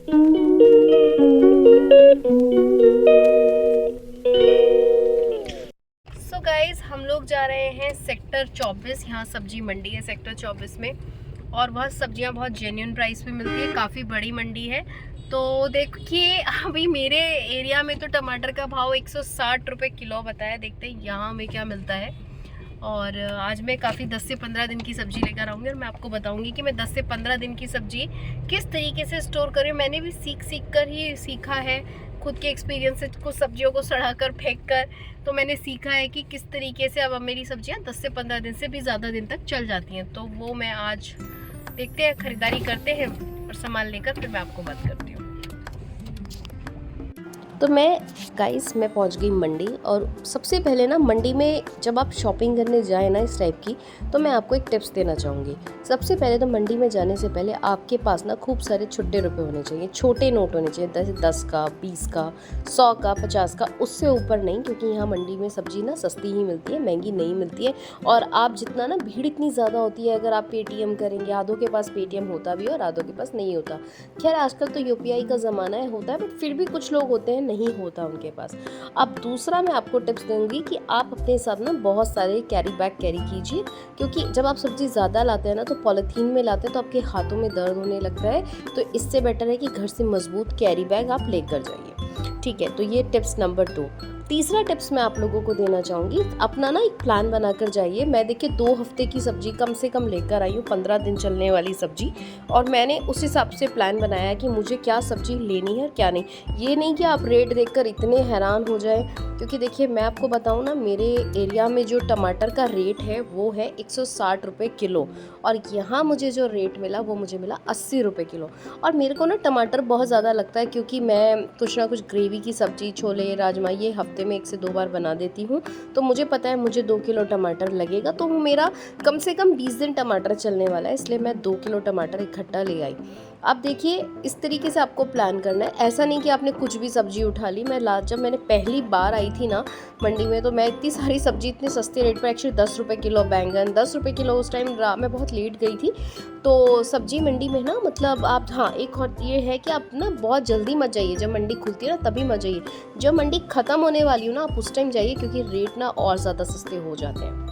So guys हम लोग जा रहे हैं सेक्टर 24। यहाँ सब्जी मंडी है सेक्टर 24 में, और वह सब्जियाँ बहुत जेन्युइन प्राइस पे मिलती है। काफ़ी बड़ी मंडी है। तो देखिए अभी मेरे एरिया में तो टमाटर का भाव 160 रुपये किलो बताया। देखते हैं यहाँ में क्या मिलता है। और आज मैं काफ़ी 10 से 15 दिन की सब्ज़ी लेकर आऊँगी और मैं आपको बताऊँगी कि मैं 10 से 15 दिन की सब्ज़ी किस तरीके से स्टोर करूँ। मैंने भी सीख कर ही सीखा है, खुद के एक्सपीरियंस से कुछ सब्जियों को सड़ा कर फेंक कर। तो मैंने सीखा है कि किस तरीके से अब मेरी सब्जियां 10 से 15 दिन से भी ज़्यादा दिन तक चल जाती हैं। तो वो मैं आज देखते हैं, ख़रीदारी करते हैं और सामान लेकर फिर मैं आपको बात करती हूँ। तो मैं पहुंच गई मंडी। और सबसे पहले ना मंडी में जब आप शॉपिंग करने जाए ना इस टाइप की, तो मैं आपको एक टिप्स देना चाहूँगी। सबसे पहले तो मंडी में जाने से पहले आपके पास ना खूब सारे छुट्टे रुपए होने चाहिए, छोटे नोट होने चाहिए, 10 का, 20 का, 100 का, 50 का, उससे ऊपर नहीं। क्योंकि यहाँ मंडी में सब्जी ना सस्ती ही मिलती है, महंगी नहीं मिलती है। और आप जितना ना भीड़ इतनी ज़्यादा होती है, अगर आप पेटीएम करेंगे, आधों के पास पेटीएम होता भी है और आधों के पास नहीं होता। खैर आजकल तो यूपीआई का ज़माना है, होता है, बट फिर भी कुछ लोग होते हैं नहीं होता उनके पास। अब दूसरा मैं आपको टिप्स दूंगी कि आप अपने साथ ना बहुत सारे कैरी बैग कैरी कीजिए। क्योंकि जब आप सब्जी ज़्यादा लाते हैं ना, तो पॉलीथीन में लाते हैं तो आपके हाथों में दर्द होने लगता है। तो इससे बेटर है कि घर से मजबूत कैरी बैग आप लेकर जाइए। ठीक है, तो ये टिप्स नंबर 2। तीसरा टिप्स मैं आप लोगों को देना चाहूँगी, अपना ना एक प्लान बनाकर जाइए। मैं देखिए 2 हफ्ते की सब्जी कम से कम लेकर आई हूँ, 15 दिन चलने वाली सब्जी। और मैंने उस हिसाब से प्लान बनाया कि मुझे क्या सब्जी लेनी है और क्या नहीं। ये नहीं कि आप रेट देखकर इतने हैरान हो जाए। क्योंकि देखिए मैं आपको बताऊँ ना, मेरे एरिया में जो टमाटर का रेट है वो है 160 रुपये किलो। और यहाँ मुझे जो रेट मिला वो मुझे मिला 80 रुपये किलो। और मेरे को ना टमाटर बहुत ज़्यादा लगता है, क्योंकि मैं कुछ ना कुछ ग्रेवी की सब्जी, छोले, राजमा ये हफ्ते में 1 से 2 बार बना देती हूँ। तो मुझे पता है मुझे 2 किलो टमाटर लगेगा। तो मेरा कम से कम 20 दिन टमाटर चलने वाला है, इसलिए मैं 2 किलो टमाटर इकट्ठा ले आई। अब देखिए इस तरीके से आपको प्लान करना है। ऐसा नहीं कि आपने कुछ भी सब्जी उठा ली। जब मैंने पहली बार आई थी ना मंडी में, तो मैं इतनी सारी सब्जी इतने सस्ते रेट पर, एक्चुअली 10 रुपये किलो बैंगन, 10 रुपये किलो। उस टाइम मैं बहुत लेट गई थी। तो सब्जी मंडी में ना, मतलब आप, हाँ एक और ये है कि आप ना बहुत जल्दी मत जाइए। जब मंडी खुलती है ना तभी मत जाइए, जब मंडी ख़त्म होने वाली हो ना आप उस टाइम जाइए, क्योंकि रेट ना और ज़्यादा सस्ते हो जाते हैं।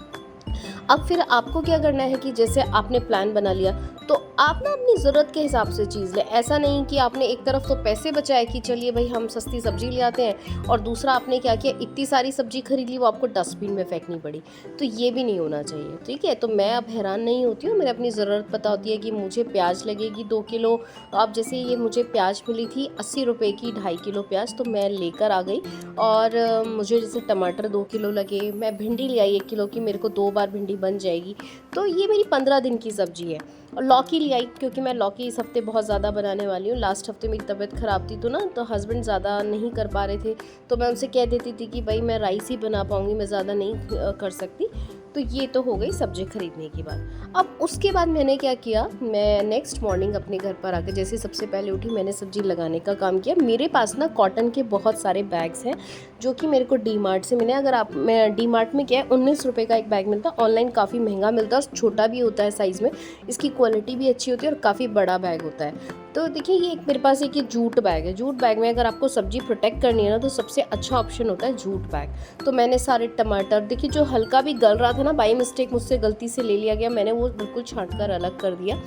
अब फिर आपको क्या करना है कि जैसे आपने प्लान बना लिया, तो आप ना अपनी ज़रूरत के हिसाब से चीज़ लें। ऐसा नहीं कि आपने एक तरफ तो पैसे बचाए कि चलिए भाई हम सस्ती सब्जी ले आते हैं, और दूसरा आपने क्या किया, इतनी सारी सब्जी खरीद ली वो आपको डस्टबिन में फेंकनी पड़ी। तो ये भी नहीं होना चाहिए। ठीक है, तो मैं अब हैरान नहीं होती हूँ, मेरे अपनी ज़रूरत पता होती है कि मुझे प्याज लगेगी 2 किलो। अब जैसे ये मुझे प्याज मिली थी 80 रुपये की, 2.5 किलो प्याज, तो मैं लेकर आ गई। और मुझे जैसे टमाटर 2 किलो लगे, मैं भिंडी ले आई 1 किलो की, मेरे को 2 बार भिंडी बन जाएगी। तो ये मेरी 15 दिन की सब्जी है। और लौकी ले आई, क्योंकि मैं लौकी इस हफ्ते बहुत ज़्यादा बनाने वाली हूँ। लास्ट हफ्ते मेरी तबीयत ख़राब थी, तो हस्बैंड ज़्यादा नहीं कर पा रहे थे। तो मैं उनसे कह देती थी कि भाई मैं राइस ही बना पाऊँगी, मैं ज़्यादा नहीं कर सकती। तो ये तो हो गई सब्जी खरीदने की बात। अब उसके बाद मैंने क्या किया, मैं नेक्स्ट मॉर्निंग अपने घर पर आकर जैसे सबसे पहले उठी, मैंने सब्जी लगाने का काम किया। मेरे पास ना कॉटन के बहुत सारे बैग्स हैं, जो कि मेरे को डी मार्ट से मिले। मैं डी मार्ट में क्या है, 19 रुपये का एक बैग मिलता है। ऑनलाइन काफ़ी महंगा मिलता है, छोटा भी होता है साइज़ में, इसकी क्वालिटी भी अच्छी होती है और काफ़ी बड़ा बैग होता है। तो देखिए ये मेरे पास एक जूट बैग है। जूट बैग में अगर आपको सब्जी प्रोटेक्ट करनी है ना, तो सबसे अच्छा ऑप्शन होता है जूट बैग। तो मैंने सारे टमाटर, देखिए जो हल्का भी गल रहा था ना, बाई मिस्टेक मुझसे गलती से ले लिया गया, मैंने वो बिल्कुल छांट कर अलग कर दिया।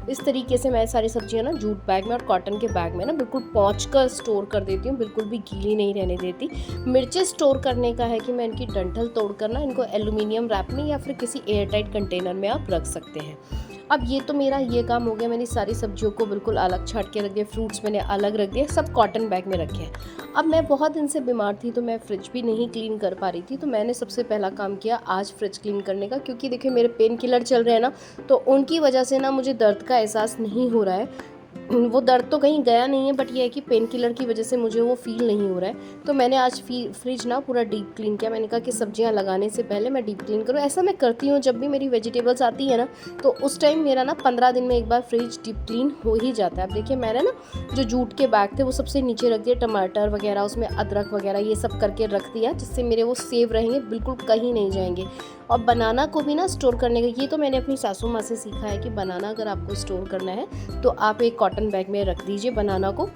इस तरीके से मैं सारी सब्जियां ना जूट बैग में और कॉटन के बैग में ना बिल्कुल पहुँच कर स्टोर कर देती हूँ, बिल्कुल भी गीली नहीं रहने देती। मिर्चें स्टोर करने का है कि मैं इनकी डंठल तोड़ कर ना इनको एल्यूमिनियम रैप में या फिर किसी एयरटाइट कंटेनर में आप रख सकते हैं। अब ये तो मेरा ये काम हो गया, मैंने सारी सब्जियों को बिल्कुल अलग छांट के रख दिया, फ्रूट्स मैंने अलग रख दिया, सब कॉटन बैग में रखे हैं। अब मैं बहुत दिन से बीमार थी, तो मैं फ्रिज भी नहीं क्लीन कर पा रही थी। तो मैंने सबसे पहला काम किया आज फ्रिज क्लीन करने का, क्योंकि देखिए मेरे पेन किलर चल रहे हैं ना, तो उनकी वजह से ना मुझे दर्द का एहसास नहीं हो रहा है। वो दर्द तो कहीं गया नहीं है, बट ये है कि पेन किलर की वजह से मुझे वो फील नहीं हो रहा है। तो मैंने आज फ्रिज ना पूरा डीप क्लीन किया। मैंने कहा कि सब्जियां लगाने से पहले मैं डीप क्लीन करूँ। ऐसा मैं करती हूँ जब भी मेरी वेजिटेबल्स आती है ना, तो उस टाइम मेरा ना 15 दिन में एक बार फ्रिज डीप क्लीन हो ही जाता है। अब देखिए मैंने ना जो जूट के बैग थे वो सबसे नीचे रख दिया, टमाटर वगैरह, उसमें अदरक वगैरह ये सब करके रख दिया, जिससे मेरे वो सेव रहेंगे, बिल्कुल कहीं नहीं जाएंगे। और बनाना को भी ना स्टोर करने का, ये तो मैंने अपनी सासू माँ से सीखा है कि बनाना अगर आपको स्टोर करना है तो आप एक कॉटन बैग में रख दीजिए बनाना को,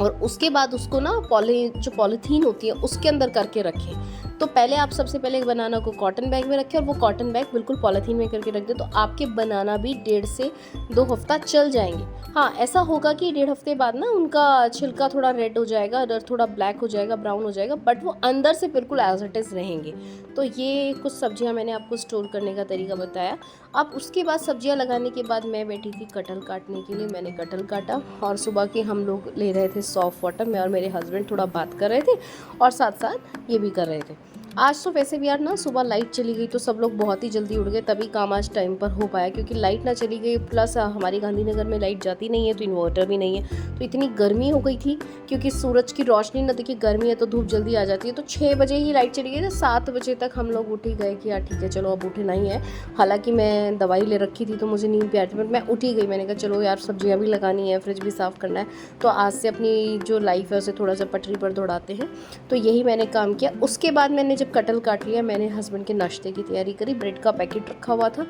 और उसके बाद उसको ना जो पॉलीथीन होती है उसके अंदर करके रखें। तो पहले आप सबसे पहले बनाना को कॉटन बैग में रखें और वो कॉटन बैग बिल्कुल पॉलीथीन में करके रख दें, तो आपके बनाना भी 1.5 से 2 हफ्ता चल जाएंगे। हाँ, ऐसा होगा कि 1.5 हफ्ते बाद ना उनका छिलका थोड़ा रेड हो जाएगा, अदर थोड़ा ब्लैक हो जाएगा, ब्राउन हो जाएगा, बट वो अंदर से बिल्कुल एज इट इज़ रहेंगे। तो ये कुछ सब्जियां मैंने आपको स्टोर करने का तरीका बताया। अब उसके बाद सब्जियां लगाने के बाद मैं बैठी थी कटहल काटने के लिए। मैंने कटहल काटा और सुबह के हम लोग ले रहे थे सॉफ्ट वाटर, मैं और मेरे हस्बैंड थोड़ा बात कर रहे थे और साथ साथ ये भी कर रहे थे। आज तो वैसे भी यार ना सुबह लाइट चली गई तो सब लोग बहुत ही जल्दी उठ गए, तभी काम आज टाइम पर हो पाया, क्योंकि लाइट ना चली गई, प्लस हमारी गांधीनगर में लाइट जाती नहीं है तो इन्वर्टर भी नहीं है, तो इतनी गर्मी हो गई थी क्योंकि सूरज की रोशनी ना, देखिए गर्मी है तो धूप जल्दी आ जाती है। तो 6 बजे ही लाइट चली गई, तो 7 बजे तक हम लोग उठ ही गए कि यार ठीक है चलो अब उठना ही है। हालांकि मैं दवाई ले रखी थी तो मुझे नींद भी आ रही थी, बट मैं उठ ही गई। मैंने कहा चलो यार सब्जियाँ भी लगानी है, फ्रिज भी साफ़ करना है, तो आज से अपनी जो लाइफ है उसे थोड़ा सा पटरी पर दौड़ाते हैं। तो यही मैंने काम किया। उसके बाद मैंने जब कटहल काट लिया, मैंने हस्बैंड के नाश्ते की तैयारी करी। ब्रेड का पैकेट रखा हुआ था।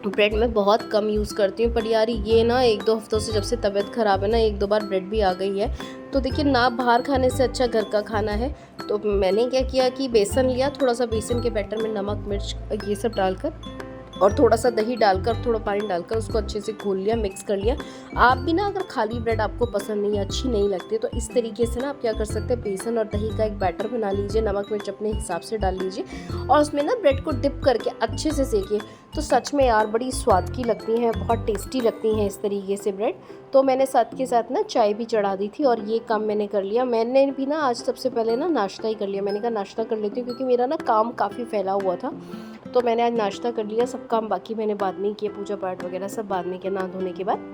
ब्रेड मैं बहुत कम यूज़ करती हूँ, पर यार ये ना 1-2 हफ्तों से जब से तबीयत ख़राब है ना, 1-2 बार ब्रेड भी आ गई है। तो देखिए ना, बाहर खाने से अच्छा घर का खाना है। तो मैंने क्या किया कि बेसन लिया, थोड़ा सा बेसन के बैटर में नमक मिर्च ये सब डालकर और थोड़ा सा दही डालकर, थोड़ा पानी डालकर उसको अच्छे से घोल लिया, मिक्स कर लिया। आप भी ना अगर खाली ब्रेड आपको पसंद नहीं है, अच्छी नहीं लगती, तो इस तरीके से ना आप क्या कर सकते हैं, बेसन और दही का एक बैटर बना लीजिए, नमक मिर्च अपने हिसाब से डाल लीजिए और उसमें ना ब्रेड को डिप करके अच्छे से सेकिए। तो सच में यार बड़ी स्वाद की लगती हैं, बहुत टेस्टी लगती हैं इस तरीके से ब्रेड। तो मैंने साथ के साथ ना चाय भी चढ़ा दी थी और ये काम मैंने कर लिया। मैंने भी ना आज सबसे पहले ना नाश्ता ही कर लिया। मैंने कहा नाश्ता कर लेती हूँ क्योंकि मेरा ना काम काफ़ी फैला हुआ था, तो मैंने आज नाश्ता कर लिया। सब काम बाकी मैंने बाद में किया, पूजा पाठ वगैरह सब बाद में किया नहा धोने के बाद।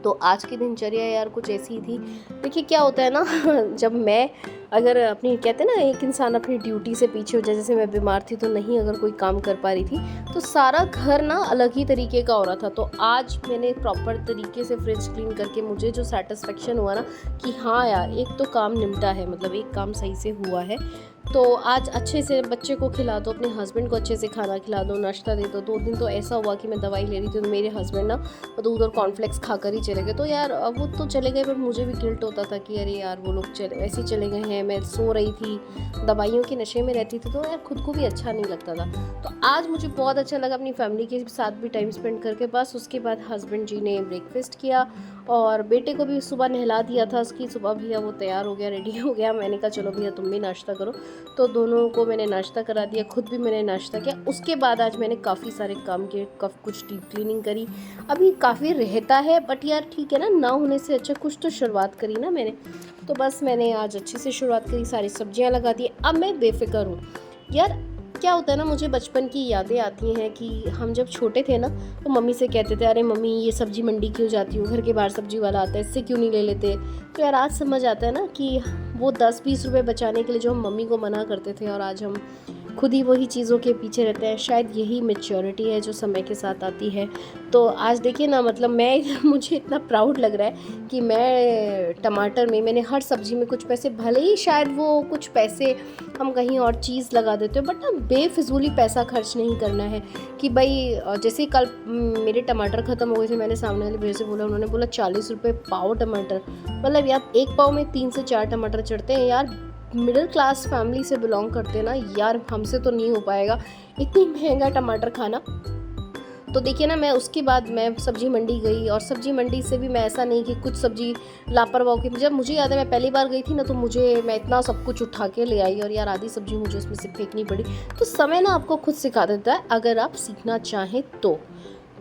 तो आज की दिनचर्या यार कुछ ऐसी ही थी। देखिए क्या होता है ना जब मैं अगर अपनी कहते हैं ना, एक इंसान अपनी ड्यूटी से पीछे हो जाए, जैसे मैं बीमार थी तो नहीं अगर कोई काम कर पा रही थी, तो सारा घर ना अलग ही तरीके का हो रहा था। तो आज मैंने प्रॉपर तरीके से फ्रिज क्लीन करके मुझे जो सेटिस्फेक्शन हुआ ना कि हाँ यार एक तो काम निपटा है, मतलब एक काम सही से हुआ है। तो आज अच्छे से बच्चे को खिला दो, अपने हस्बैंड को अच्छे से खाना खिला दो, नाश्ता दे दो। 2 दिन तो ऐसा हुआ कि मैं दवाई ले रही थी तो मेरे हस्बैंड ना तो उधर कॉर्नफ्लेक्स खाकर ही चले गए। तो यार वो तो चले गए, पर मुझे भी गिल्ट होता था कि अरे यार वो लोग ऐसे चले गए हैं, मैं सो रही थी, दवाइयों के नशे में रहती थी, तो यार खुद को भी अच्छा नहीं लगता था। तो आज मुझे बहुत अच्छा लगा अपनी फैमिली के साथ भी टाइम स्पेंड करके। बस उसके बाद हस्बैंड जी ने ब्रेकफास्ट किया और बेटे को भी सुबह नहला दिया था उसकी सुबह, भैया वो तैयार हो गया, रेडी हो गया। मैंने कहा चलो भैया तुम भी नाश्ता करो, तो दोनों को मैंने नाश्ता करा दिया, खुद भी मैंने नाश्ता किया। उसके बाद आज मैंने काफ़ी सारे काम किए, कुछ डीप क्लीनिंग करी। अभी काफ़ी रहता है बट यार ठीक है ना होने से अच्छा कुछ तो शुरुआत करी ना मैंने। तो बस मैंने आज अच्छे से शुरुआत करी, सारी सब्जियां लगा दी। अब मैं बेफिक्र हूँ यार। क्या होता है ना, मुझे बचपन की यादें आती हैं कि हम जब छोटे थे ना तो मम्मी से कहते थे अरे मम्मी ये सब्जी मंडी क्यों जाती हूँ, घर के बाहर सब्जी वाला आता है, इससे क्यों नहीं ले लेते। तो यार आज समझ आता है ना कि वो 10-20 रुपए बचाने के लिए जो हम मम्मी को मना करते थे और आज हम खुद ही वही चीज़ों के पीछे रहते हैं। शायद यही मैच्योरिटी है जो समय के साथ आती है। तो आज देखिए ना, मतलब मैं मुझे इतना प्राउड लग रहा है कि मैं टमाटर में, मैंने हर सब्ज़ी में कुछ पैसे, भले ही शायद वो कुछ पैसे हम कहीं और चीज़ लगा देते हो, बट ना बेफिजूली पैसा खर्च नहीं करना है। कि भाई जैसे कल मेरे टमाटर ख़त्म हो गए थे, मैंने सामने वाले भैया से बोला, उन्होंने बोला 40 रुपये पाव टमाटर। मतलब यार एक पाव में 3 से 4 टमाटर चढ़ते हैं यार। मिडिल क्लास फैमिली से बिलोंग करते हैं ना यार, हमसे तो नहीं हो पाएगा इतनी महंगा टमाटर खाना। तो देखिए ना, मैं उसके बाद मैं सब्जी मंडी गई और सब्जी मंडी से भी मैं ऐसा नहीं कि कुछ सब्जी लापरवाह होकर, जब मुझे याद है मैं पहली बार गई थी ना तो मैं इतना सब कुछ उठा के ले आई और यार आधी सब्जी मुझे उसमें से फेंकनी पड़ी। तो समय ना आपको खुद सिखा देता है अगर आप सीखना चाहें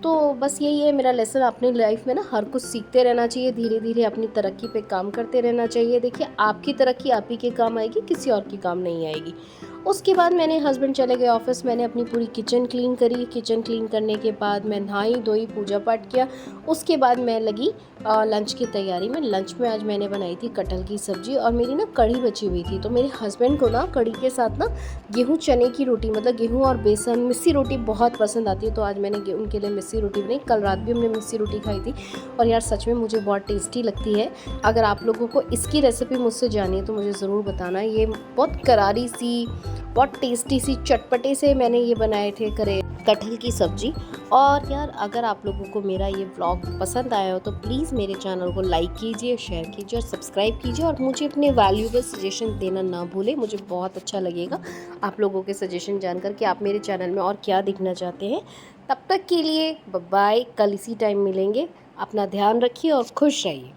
तो बस यही है मेरा लेसन। अपनी लाइफ में ना हर कुछ सीखते रहना चाहिए, धीरे धीरे अपनी तरक्की पे काम करते रहना चाहिए। देखिए आपकी तरक्की आप ही के काम आएगी, किसी और के काम नहीं आएगी। उसके बाद मैंने हस्बैंड चले गए ऑफिस, मैंने अपनी पूरी किचन क्लीन करी। किचन क्लीन करने के बाद मैं नहाई धोई, पूजा पाठ किया। उसके बाद मैं लगी लंच की तैयारी में। लंच में आज मैंने बनाई थी कटहल की सब्ज़ी और मेरी ना कढ़ी बची हुई थी। तो मेरे हस्बैंड को ना कढ़ी के साथ ना गेहूँ चने की रोटी, मतलब गेहूँ और बेसन मिस्सी रोटी बहुत पसंद आती है। तो आज मैंने उनके लिए मिस्सी रोटी बनाई। कल रात भी हमने मिस्सी रोटी खाई थी और यार सच में मुझे बहुत टेस्टी लगती है। अगर आप लोगों को इसकी रेसिपी मुझसे जानी है तो मुझे ज़रूर बताना। ये बहुत करारी सी बहुत टेस्टी सी चटपटे से मैंने ये बनाए थे कटहल की सब्जी। और यार अगर आप लोगों को मेरा ये व्लॉग पसंद आया हो तो प्लीज़ मेरे चैनल को लाइक कीजिए, शेयर कीजिए और सब्सक्राइब कीजिए, और मुझे अपने वैल्यूएबल सजेशन देना ना भूलें। मुझे बहुत अच्छा लगेगा आप लोगों के सजेशन जानकर कि आप मेरे चैनल में और क्या देखना चाहते हैं। तब तक के लिए बाय, कल इसी टाइम मिलेंगे। अपना ध्यान रखिए और खुश रहिए।